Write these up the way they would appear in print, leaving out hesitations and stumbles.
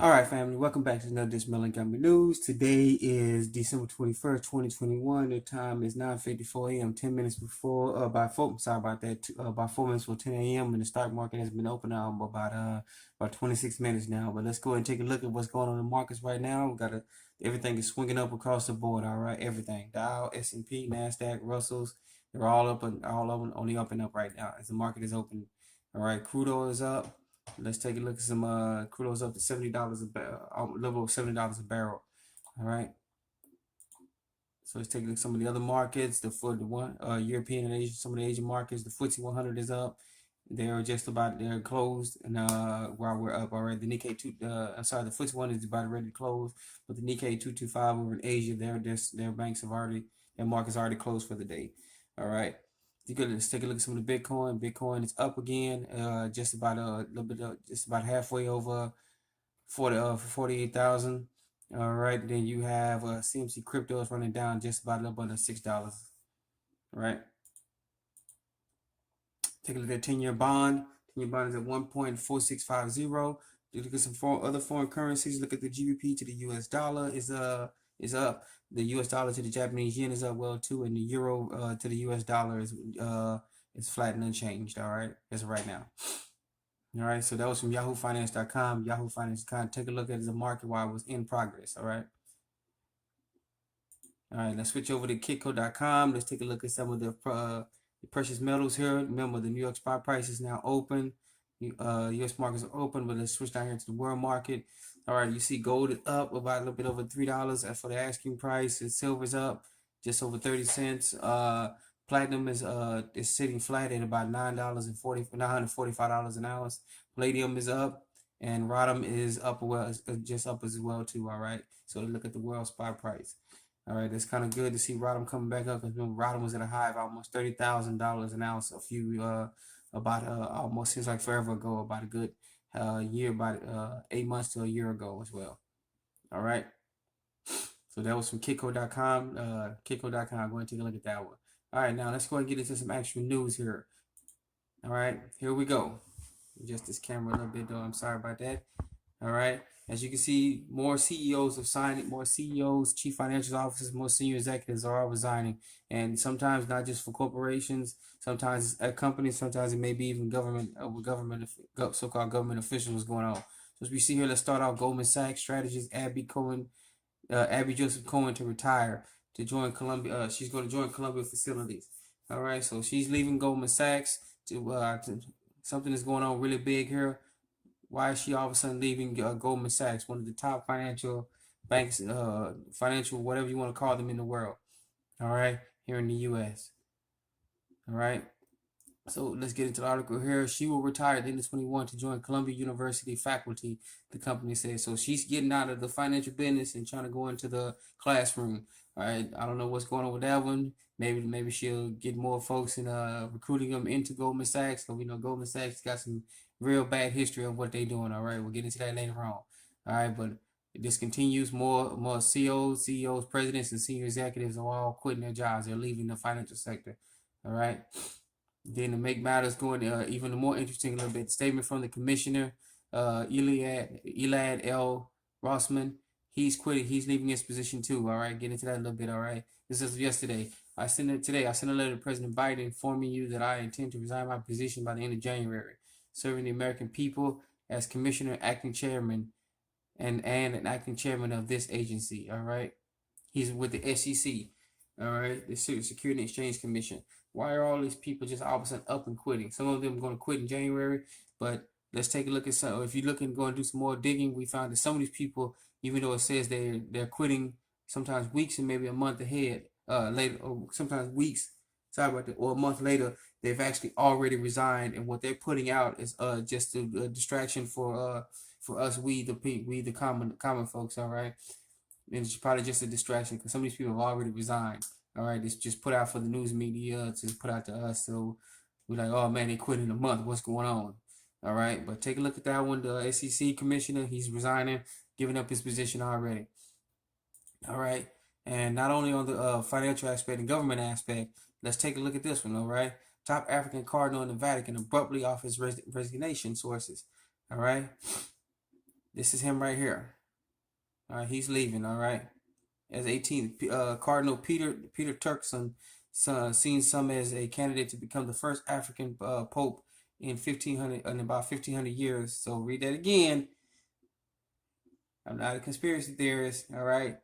All right, family, welcome back to another This Melancholy News. Today is December 21st, 2021. The time is 9:54 a.m., 10 minutes before, sorry about that, about 4 minutes before 10 a.m. And the stock market has been open now about 26 minutes now. But let's go ahead and take a look at what's going on in the markets right now. Everything is swinging up across the board, all right? Everything. Dow, S&P, NASDAQ, Russells, they're all up and all of them only up and up right now as the market is open. All right, crude oil is up. Let's take a look at some crude oil's up to $70 a barrel, a little over $70 a barrel. All right. So let's take a look at some of the other markets. European and Asian, some of the Asian markets. The FTSE 100 is up. They're closed, and while we're up, all right. The Nikkei the FTSE 1 is about ready to close, but the Nikkei 225 over in Asia, their market's already closed for the day. All right. Let's take a look at some of the Bitcoin. Bitcoin is up again, just about halfway over 48,000. All right, then you have CMC crypto is running down just about a little under $6. All right, take a look at 10-year bond. 10-year bond is at 1.4650. Look at some other foreign currencies. Look at the GBP to the US dollar is up. The US dollar to the Japanese yen is up well too, and the euro to the US dollar is flat and unchanged. All right, as of right now. All right, so that was from YahooFinance.com. Yahoo Finance.com. Take a look at the market while it was in progress. All right. All right, let's switch over to Kitco.com. Let's take a look at some of the precious metals here. Remember, the New York spot price is now open. U.S. markets are open, but let's switch down here to the world market. All right, you see gold is up about a little bit over $3 as for the asking price. And silver's up just over 30 cents. Platinum is sitting flat at about $945 an ounce. Palladium is up, and rhodium is up just up as well too. All right, so look at the world spot price. All right, that's kind of good to see rhodium coming back up because rhodium was at a high of almost $30,000 an ounce almost seems like forever ago, about a good year, about 8 months to a year ago as well. All right, so that was from Kitco.com. Kitco.com. Go ahead and take a look at that one. All right, now let's go ahead and get into some actual news here. All right, here we go. Adjust this camera a little bit though. I'm sorry about that. All right, as you can see, more CEOs have signed. More CEOs, chief financial officers, more senior executives are all resigning. And sometimes not just for corporations, sometimes at companies, sometimes it may be even so-called government officials going on. So as we see here, let's start off Goldman Sachs strategist Abby Joseph Cohen to retire to join Columbia. She's going to join Columbia Facilities. All right, so she's leaving Goldman Sachs to something is going on really big here. Why is she all of a sudden leaving Goldman Sachs, one of the top financial banks, financial whatever you want to call them in the world? All right, here in the U.S. All right. So let's get into the article here. She will retire at the end of 21 to join Columbia University faculty, the company says. So she's getting out of the financial business and trying to go into the classroom. All right. I don't know what's going on with that one. Maybe she'll get more folks in recruiting them into Goldman Sachs. So we know Goldman Sachs got some real bad history of what they're doing. All right. We'll get into that later on. All right. But this continues. More CEOs, presidents, and senior executives are all quitting their jobs. They're leaving the financial sector. All right. Then to make matters going even more interesting a little bit, statement from the commissioner, Elad L. Rossman. He's quitting. He's leaving his position too. All right, get into that a little bit. All right, this is yesterday. I sent a letter to President Biden informing you that I intend to resign my position by the end of January, serving the American people as commissioner, acting chairman, and an acting chairman of this agency. All right, he's with the SEC. All right, the Security and Exchange Commission. Why are all these people just all of a sudden up and quitting? Some of them are going to quit in January, but let's take a look at some. If you're looking to go and do some more digging, we found that some of these people, even though it says they're quitting sometimes weeks and maybe a month ahead, later, or sometimes weeks, sorry about that, or a month later, they've actually already resigned, and what they're putting out is just a distraction for us, we the common folks. All right, and it's probably just a distraction because some of these people have already resigned. All right, it's just put out for the news media to put out to us. So we're like, oh man, they quit in a month. What's going on? All right, but take a look at that one. The SEC commissioner, he's resigning, giving up his position already. All right, and not only on the financial aspect and government aspect, let's take a look at this one. All right, top African cardinal in the Vatican abruptly offers resignation, sources. All right. This is him right here. All right, he's leaving. All right, as 18th, Cardinal Peter Turkson, seen some as a candidate to become the first African pope in about 1500 years. So read that again. I'm not a conspiracy theorist. All right.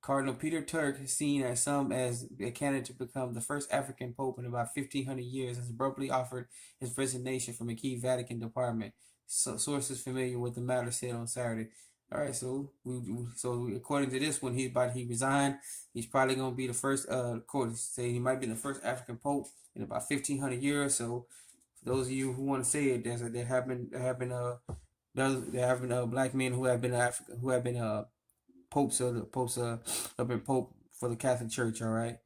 Cardinal Peter Turk is seen as some as a candidate to become the first African pope in about 1500 years, has abruptly offered his resignation from a key Vatican department. So, sources familiar with the matter said on Saturday. All right, so according to this one, he resigned. He's probably going to be the first. According say he might be the first African pope in about 1500 years. So for those of you who want to say it, there have been black men who have been African who have been popes have been pope for the Catholic Church. All right,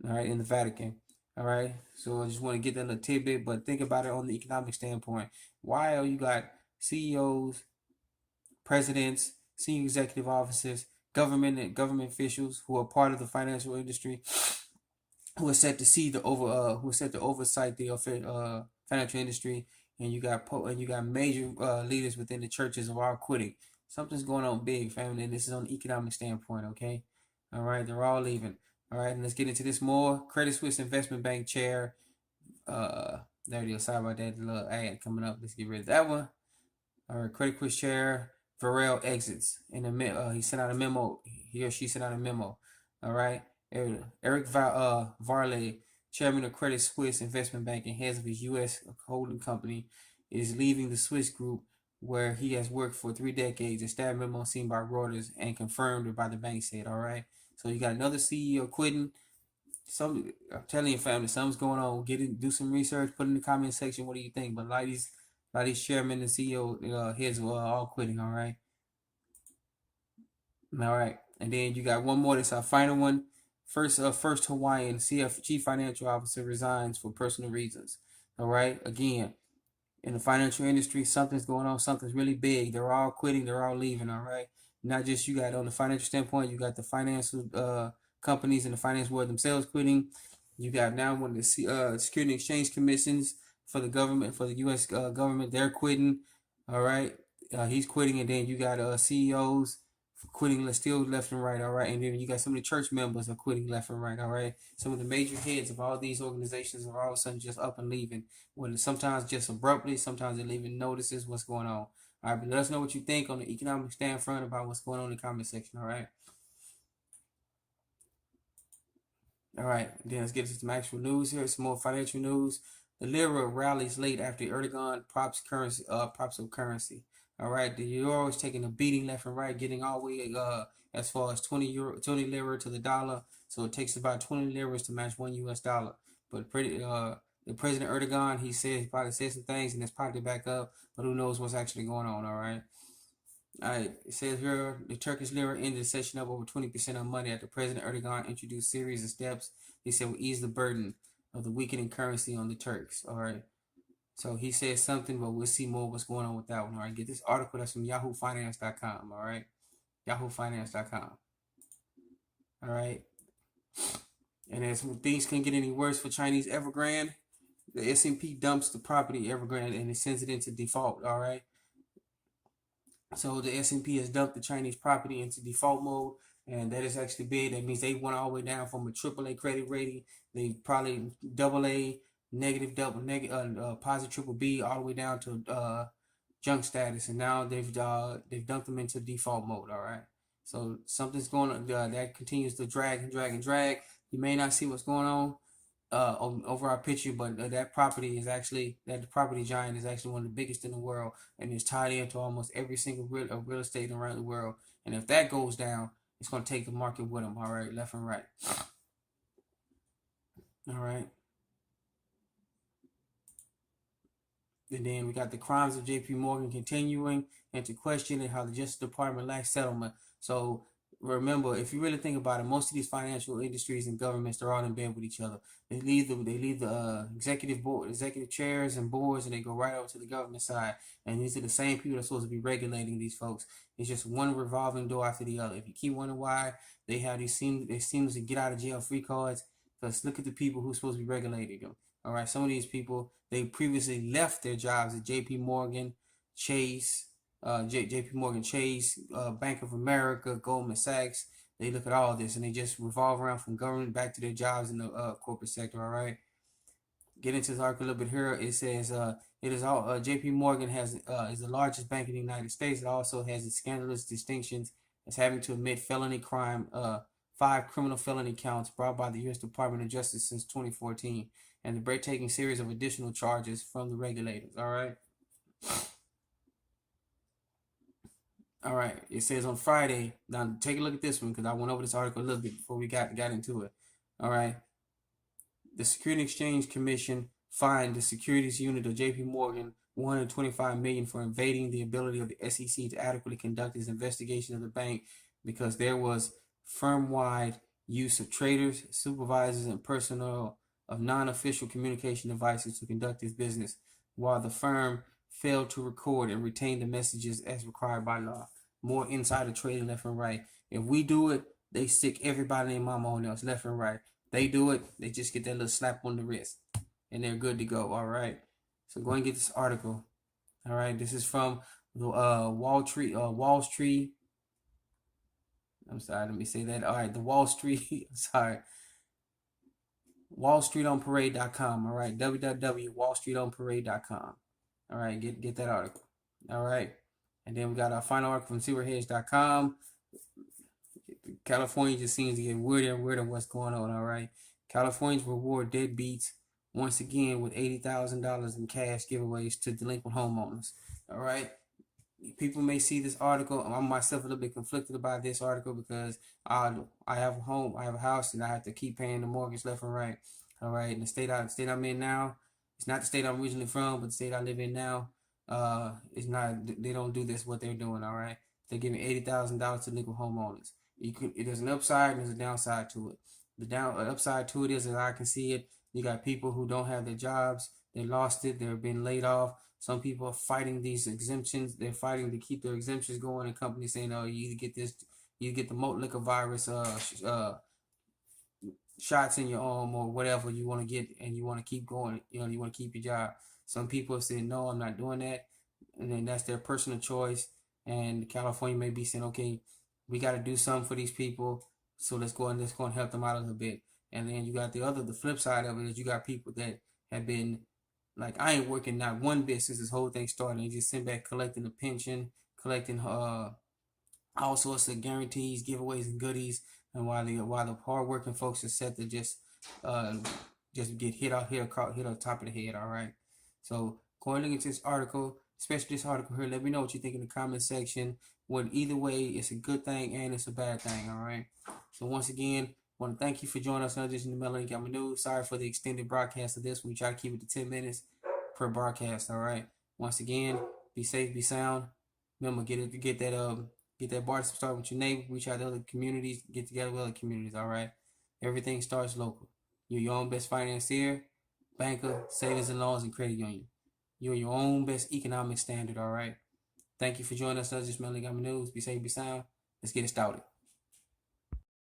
in the Vatican. All right, so I just want to get that little tidbit, but think about it on the economic standpoint. While you got CEOs, presidents, senior executive officers, government and government officials who are part of the financial industry, who are set to see who are set to oversight the financial industry, and you got major leaders within the churches are all quitting. Something's going on big, family, and this is on the economic standpoint. Okay, all right, they're all leaving. All right, and let's get into this more. Credit Suisse investment bank chair. There it is. Sorry about that little ad coming up. Let's get rid of that one. All right, Credit Suisse chair Varel exits. He sent out a memo. He or she sent out a memo. All right. Eric Varley, chairman of Credit Suisse Investment Bank and head of his U.S. holding company, is leaving the Swiss group where he has worked for 3 decades. A staff memo seen by Reuters and confirmed by the bank said. All right. So you got another CEO quitting. I'm telling you, family, something's going on. Do some research. Put in the comment section. What do you think? But a lot of these chairmen and CEO heads are all quitting. All right. All right. And then you got one more. That's our final one. First Hawaiian chief financial officer resigns for personal reasons. All right. Again, in the financial industry, something's going on. Something's really big. They're all quitting. They're all leaving. All right. Not just you got on the financial standpoint. You got the financial companies in the finance world themselves quitting. You got now one of the Security and Exchange Commissions for the government, for the U.S. Government, they're quitting. All right. He's quitting, and then you got CEOs quitting still left and right. All right, and then you got some of the church members are quitting left and right. All right, some of the major heads of all these organizations are all of a sudden just up and leaving. When sometimes just abruptly, sometimes they're leaving notices what's going on. All right, but let us know what you think on the economic standpoint about what's going on in the comment section. All right. All right, then let's get to some actual news here. Some more financial news. The Lira rallies late after Erdogan props up currency. All right, the euro is taking a beating left and right, getting all the way as far as 20 lira to the dollar. So it takes about 20 liras to match $1. But the President Erdogan, he probably said some things and it's popped it back up, but who knows what's actually going on? All right. All right, it says here the Turkish lira ended the session up over 20% on Monday after President Erdogan introduced a series of steps he said will ease the burden of the weakening currency on the Turks. All right, so he said something, but we'll see more what's going on with that one. All right, get this article that's from yahoofinance.com. All right, yahoofinance.com. All right, and as things can't get any worse for Chinese Evergrande, the S&P dumps the property Evergrande and it sends it into default. All right. So the S&P has dumped the Chinese property into default mode, and that is actually big. That means they went all the way down from a AAA credit rating. They probably AA, positive triple B, all the way down to junk status, and now they've dumped them into default mode. All right. So something's going on that continues to drag and drag and drag. You may not see what's going on over our picture, but that property giant is actually one of the biggest in the world, and is tied into almost every single real estate around the world. And if that goes down, it's going to take the market with them. All right, left and right. All right. And then we got the crimes of JPMorgan continuing and to question it how the Justice Department lacks settlement. So remember, if you really think about it, most of these financial industries and governments, they're all in bed with each other. They leave the executive chairs and boards, and they go right over to the government side. And these are the same people that's supposed to be regulating these folks. It's just one revolving door after the other. If you keep wondering why they have they seem to get out of jail free cards, because look at the people who's supposed to be regulating them. All right, some of these people, they previously left their jobs at JPMorgan, Chase, JPMorgan Chase, Bank of America, Goldman Sachs. They look at all this and they just revolve around from government back to their jobs in the corporate sector. All right. Get into this article a little bit here. It says it is all JPMorgan has is the largest bank in the United States. It also has its scandalous distinctions as having to admit felony crime, 5 criminal felony counts brought by the U.S. Department of Justice since 2014, and the breathtaking series of additional charges from the regulators. All right. All right. It says on Friday. Now take a look at this one because I went over this article a little bit before we got into it. All right. The Security and Exchange Commission fined the securities unit of JPMorgan $125 million for invading the ability of the SEC to adequately conduct its investigation of the bank because there was firm-wide use of traders, supervisors, and personnel of non-official communication devices to conduct its business, while the firm failed to record and retain the messages as required by law. More insider trading left and right. If we do it, they stick everybody and mama on us left and right. They do it, they just get that little slap on the wrist, and they're good to go. All right. So go and get this article. All right. This is from the Wall Street. I'm sorry. Let me say that. All right. The Wall Street. Sorry. WallStreetOnParade.com. All right. www.wallstreetonparade.com. All right. Get that article. All right. And then we got our final article from SewerHedge.com. California just seems to get weirder and weirder what's going on. All right. Californians reward deadbeats once again with $80,000 in cash giveaways to delinquent homeowners. All right. People may see this article. I'm myself a little bit conflicted about this article because I have a home, I have a house, and I have to keep paying the mortgage left and right. All right. And the state I'm in now, it's not the state I'm originally from, but the state I live in now, it's not. They don't do this what they're doing. All right. They're giving $80,000 to delinquent homeowners. There's an upside and there's a downside to it. The upside to it is, as I can see it, you got people who don't have their jobs. They lost it. They're being laid off. Some people are fighting these exemptions. They're fighting to keep their exemptions going. And companies saying, "Oh, you either get this, you get the moat liquor virus shots in your arm or whatever you want to get, and you want to keep going. You know, you want to keep your job." Some people have said, "No, I'm not doing that," and then that's their personal choice. And California may be saying, "Okay, we got to do something for these people, so let's go and help them out a little bit." And then you got the flip side of it is you got people that have been like, I ain't working not one bit since this whole thing started. They just sit back collecting a pension, collecting all sorts of guarantees, giveaways, and goodies. And while the hardworking folks are set to just get hit on top of the head. All right. So go and look into this article, especially this article here. Let me know what you think in the comment section. Well, either way, it's a good thing and it's a bad thing. All right. So once again, I want to thank you for joining us on Edition of Melody Gamma News. Sorry for the extended broadcast of this. We try to keep it to 10 minutes per broadcast. All right. Once again, be safe, be sound. Remember, get that bar started with your neighbor. Reach out to other communities. Get together with other communities. All right. Everything starts local. You're your own best financier, banker, savings and loans, and credit union. You're your own best economic standard. All right. Thank you for joining us on Edition of Melody Gamma News. Be safe, be sound. Let's get it started.